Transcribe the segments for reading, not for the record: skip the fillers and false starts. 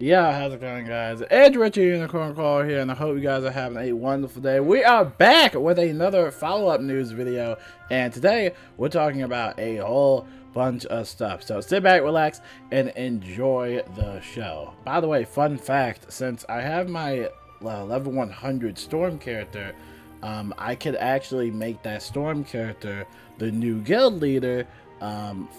Yeah, how's it going, guys? It's Richard Unicorn Caller here, and I hope you guys are having a wonderful day. We are back with another follow-up news video, and today we're talking about a whole bunch of stuff. So sit back, relax, and enjoy the show. By the way, fun fact, since I have my level 100 Storm character, I could actually make that Storm character the new guild leader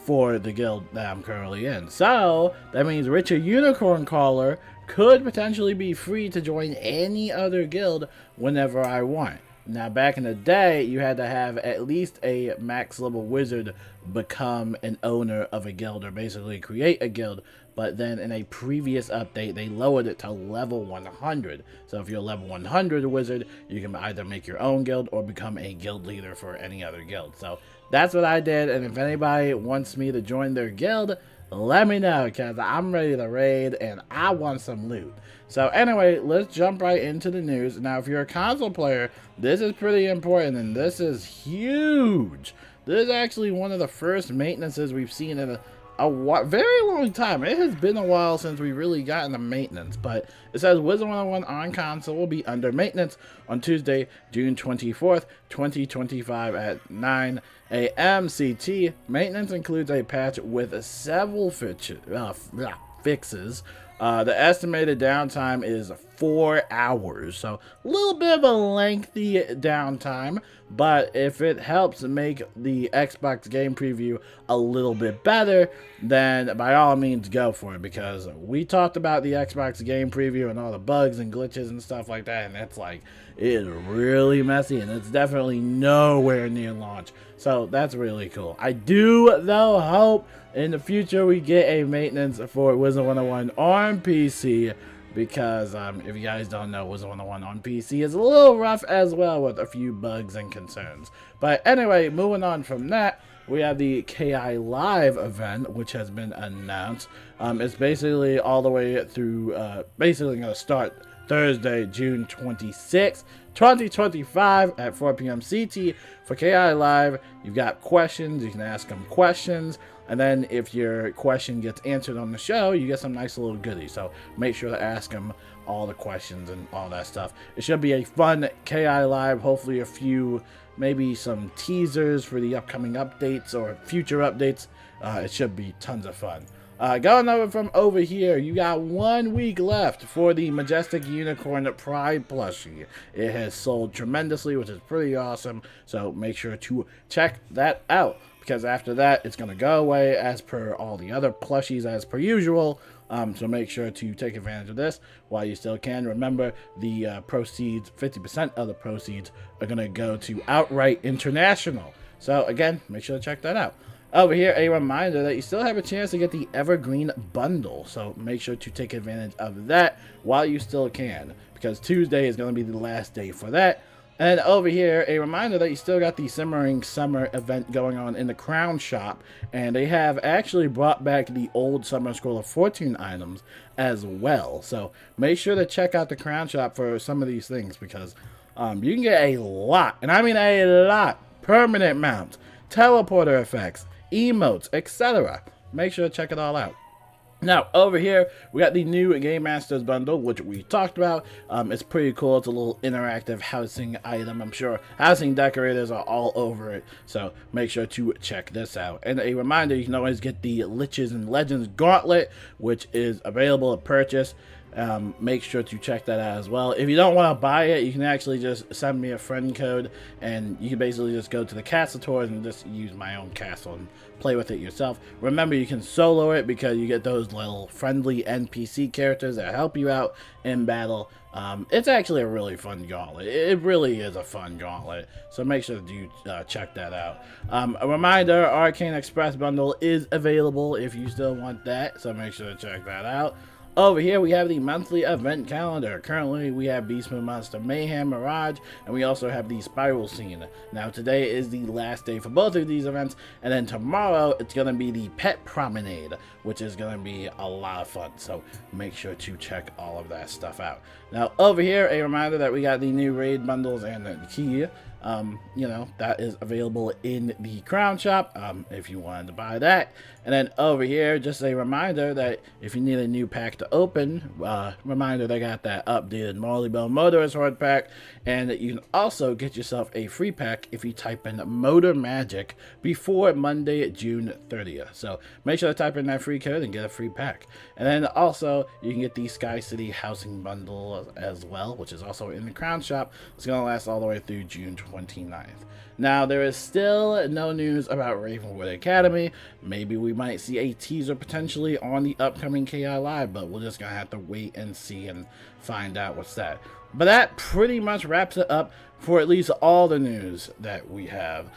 for the guild that I'm currently in. So that means Richard Unicorn Caller could potentially be free to join any other guild whenever I want. Now, back in the day, you had to have at least a max level wizard become an owner of a guild, or basically create a guild. But then in a previous update, they lowered it to level 100. So if you're a level 100 wizard, you can either make your own guild or become a guild leader for any other guild. So that's what I did, and if anybody wants me to join their guild, let me know, because I'm ready to raid and I want some loot. So anyway, let's jump right into the news. Now, if you're a console player, this is pretty important, and this is huge. This is actually one of the first maintenances we've seen in a very long time. It has been a while since we really got into maintenance, but it says WIZARD101 on console will be under maintenance on Tuesday, June 24th, 2025 at 9 a.m. CT. Maintenance includes a patch with several fixes. The estimated downtime is 4 hours, so a little bit of a lengthy downtime, but if it helps make the Xbox game preview a little bit better, then by all means go for it, because we talked about the Xbox game preview and all the bugs and glitches and stuff like that, and it's like, it is really messy, and it's definitely nowhere near launch. So that's really cool. I do, though, hope in the future we get a maintenance for WIZARD101 on PC, because if you guys don't know, WIZARD101 on PC is a little rough as well, with a few bugs and concerns. But anyway, moving on from that, we have the KI Live event, which has been announced. It's basically all the way through, basically going to start Thursday, June 26th, 2025 at 4 p.m. CT. For KI Live, you've got questions. You can ask them questions. And then if your question gets answered on the show, you get some nice little goodies. So make sure to ask them all the questions and all that stuff. It should be a fun KI Live. Hopefully a few, maybe some teasers for the upcoming updates or future updates. It should be tons of fun. Going over from over here, you got 1 week left for the Majestic Unicorn Pride plushie. It has sold tremendously, which is pretty awesome, so make sure to check that out, because after that, it's going to go away as per all the other plushies as per usual. So make sure to take advantage of this while you still can. Remember, the proceeds, 50% of the proceeds are going to go to Outright International. So again, make sure to check that out. Over here, a reminder that you still have a chance to get the Evergreen Bundle, so make sure to take advantage of that while you still can, because Tuesday is going to be the last day for that. And over here, a reminder that you still got the Simmering Summer event going on in the Crown Shop, and they have actually brought back the old Summer Scroll of Fortune items as well. So make sure to check out the Crown Shop for some of these things, because you can get a lot, and I mean a lot, permanent mounts, teleporter effects, emotes, etc. Make sure to check it all out. Now, over here, we got the new Game Masters bundle, which we talked about. It's pretty cool. It's a little interactive housing item. I'm sure housing decorators are all over it, so make sure to check this out. And a reminder, you can always get the Liches and Legends Gauntlet, which is available to purchase. Make sure to check that out as well. If you don't want to buy it, you can actually just send me a friend code, and you can basically just go to the castle tours and just use my own castle and play with it yourself. Remember, you can solo it, because you get those little friendly NPC characters that help you out in battle. It's actually a really fun gauntlet. It really is a fun gauntlet, so make sure to check that out. A reminder, Arcane Express bundle is available if you still want that, so make sure to check that out. Over here, we have the monthly event calendar. Currently, we have Beast Mode Monster Mayhem Mirage, and we also have the Spiral Scene. Now, today is the last day for both of these events, and then tomorrow, it's going to be the Pet Promenade, which is going to be a lot of fun, so make sure to check all of that stuff out. Now, over here, a reminder that we got the new raid bundles and the key. You know, that is available in the Crown Shop if you wanted to buy that. And then over here, just a reminder that if you need a new pack to open, reminder they got that updated Marley Bell Motorist Horde pack, and you can also get yourself a free pack if you type in Motor Magic before Monday, June 30th. So make sure to type in that free code and get a free pack. And then also you can get the Sky City Housing Bundle as well, which is also in the Crown Shop. It's going to last all the way through June 29th. Now, there is still no news about Ravenwood Academy. Maybe we might see a teaser potentially on the upcoming KI Live, but we're just going to have to wait and see and find out what's that. But that pretty much wraps it up for at least all the news that we have.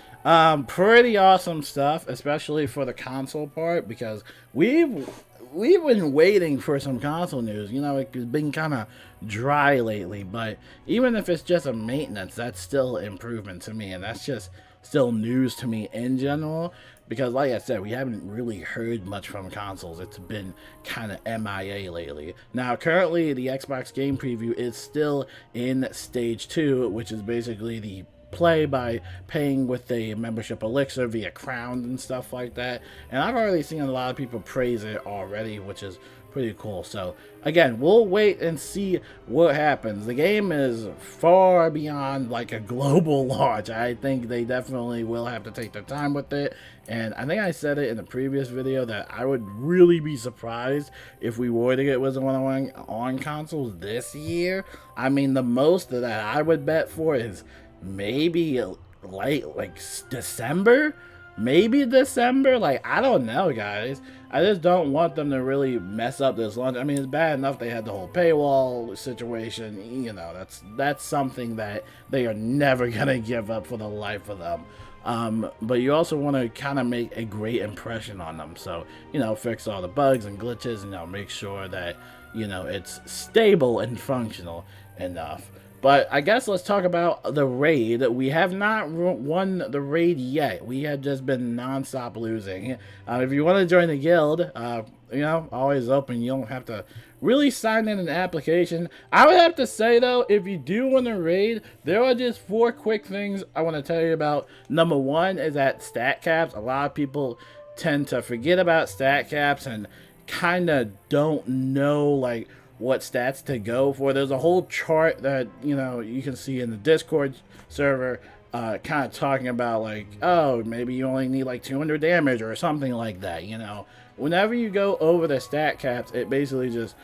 Pretty awesome stuff, especially for the console part, because we've been waiting for some console news. You know, it's been kind of dry lately, but even if it's just a maintenance, that's still improvement to me, and that's just still news to me in general, because like I said, we haven't really heard much from consoles. It's been kind of MIA lately. Now, currently, the Xbox game preview is still in stage 2, which is basically the play by paying with a membership elixir via crowns and stuff like that, and I've already seen a lot of people praise it already, which is pretty cool. So again, we'll wait and see what happens. The game is far beyond like a global launch. I think they definitely will have to take their time with it, and I think I said it in the previous video that I would really be surprised if we were to get WIZARD101 on consoles this year. I mean, the most that I would bet for is maybe like December, like, I don't know, guys. I just don't want them to really mess up this launch. I mean, it's bad enough they had the whole paywall situation. You know, that's something that they are never gonna give up for the life of them. But you also want to kind of make a great impression on them, so, you know, fix all the bugs and glitches, and, you know, make sure that, you know, it's stable and functional enough. But I guess let's talk about the raid. We have not won the raid yet. We have just been non-stop losing. If you want to join the guild, you know, always open. You don't have to really sign in an application. I would have to say, though, if you do want to raid, there are just 4 quick things I want to tell you about. Number 1 is that stat caps. A lot of people tend to forget about stat caps and kind of don't know, like, what stats to go for. There's a whole chart that, you know, you can see in the Discord server, kind of talking about, like, oh, maybe you only need like 200 damage or something like that. You know, whenever you go over the stat caps, it basically just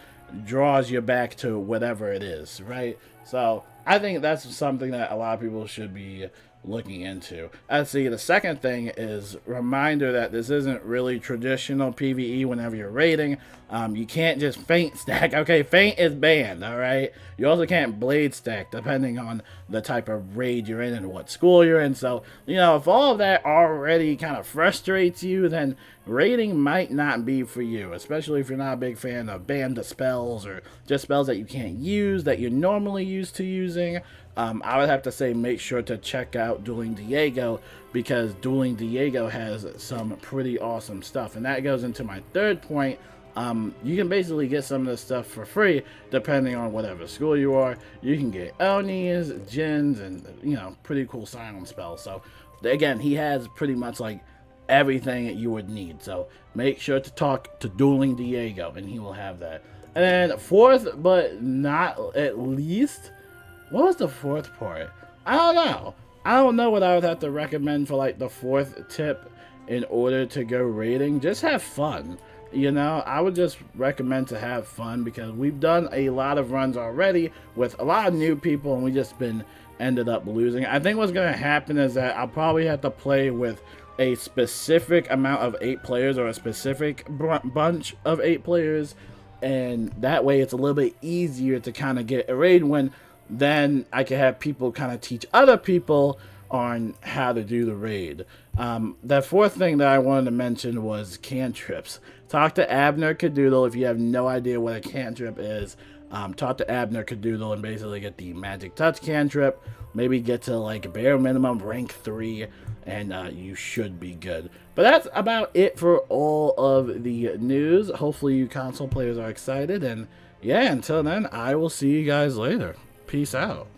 draws you back to whatever it is, right? So I think that's something that a lot of people should be looking into. Let's see, the second thing is reminder that this isn't really traditional PvE whenever you're raiding. You can't just feint stack. Okay, feint is banned, alright? You also can't blade stack depending on the type of raid you're in and what school you're in. So, you know, if all of that already kind of frustrates you, then raiding might not be for you, especially if you're not a big fan of banned spells or just spells that you can't use that you're normally used to using. I would have to say make sure to check out Dueling Diego, because Dueling Diego has some pretty awesome stuff. And that goes into my third point. You can basically get some of this stuff for free depending on whatever school you are. You can get Onis, Jins, and, you know, pretty cool silent spells. So again, he has pretty much like everything you would need. So make sure to talk to Dueling Diego and he will have that. And then fourth but not at least, what was the fourth part? I don't know. I don't know what I would have to recommend for like the fourth tip in order to go raiding. Just have fun. You know, I would just recommend to have fun, because we've done a lot of runs already with a lot of new people and we just ended up losing. I think what's going to happen is that I'll probably have to play with a specific amount of 8 players or a specific bunch of 8 players, and that way it's a little bit easier to kind of get a raid win. Then I can have people kind of teach other people on how to do the raid. The fourth thing that I wanted to mention was cantrips. Talk to Abner Cadoodle if you have no idea what a cantrip is. Talk to Abner Cadoodle and basically get the Magic Touch cantrip. Maybe get to like bare minimum rank 3, and you should be good. But that's about it for all of the news. Hopefully you console players are excited, and yeah, until then, I will see you guys later. Peace out.